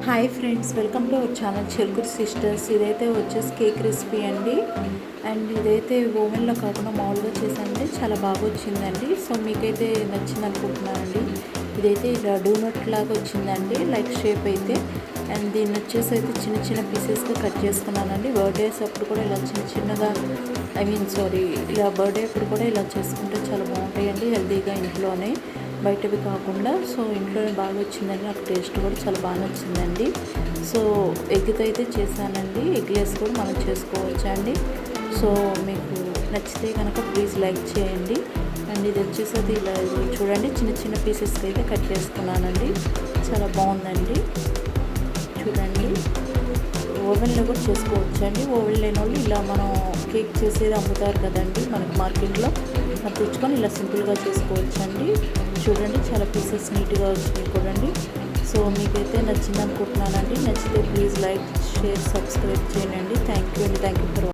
Hi friends, welcome to our channel Cherukuru sisters. ఇదైతే వచ్చేసి cake recipe అండి. అండ్ ఇదైతే ఓవెన్లో కాకుండా మామూలుగా చేశానండి, చాలా బాగా వచ్చిందండి. సో మీకైతే నచ్చింది అనుకుంటున్నానండి. ఇదైతే ఇలా డోనట్ లాగా వచ్చిందండి, లైక్ షేప్ అయితే. అండ్ దీన్ని వచ్చేసి అయితే చిన్న చిన్న పీసెస్గా కట్ చేసుకున్నానండి. బర్త్డేస్ అప్పుడు కూడా ఇలా చిన్న చిన్నగా ఇలా బర్త్డే అప్పుడు కూడా ఇలా చేసుకుంటే చాలా బాగుంటాయండి, హెల్తీగా ఇంట్లోనే, బయటవి కాకుండా. సో ఇంట్లోనే బాగా వచ్చిందండి, నాకు టేస్ట్ కూడా చాలా బాగా నచ్చిందండి. సో ఎగ్తో అయితే చేశానండి, ఎగ్లెస్ కూడా మనం చేసుకోవచ్చు అండి. సో మీకు నచ్చితే కనుక ప్లీజ్ లైక్ చేయండి. అండ్ ఇది వచ్చేసి అది ఇలా చూడండి, చిన్న చిన్న పీసెస్కి అయితే కట్ చేసుకున్నానండి, చాలా బాగుందండి. చూడండి, ఓవెన్లో కూడా చేసుకోవచ్చు అండి. ఓవెన్ లేని వాళ్ళు ఇలా మనం కేక్ చేసేది అమ్ముతారు కదండి మనకి మార్కెట్లో, అది తెచ్చుకొని ఇలా సింపుల్గా చేసుకోవచ్చు అండి. చూడండి, చాలా పీసెస్ నీట్గా వచ్చినాయి చూడండి. సో మీకైతే నచ్చింది అనుకుంటున్నానండి. నచ్చితే ప్లీజ్ లైక్, షేర్, సబ్స్క్రైబ్ చేయండి. థ్యాంక్ యూ అండి. Thank you for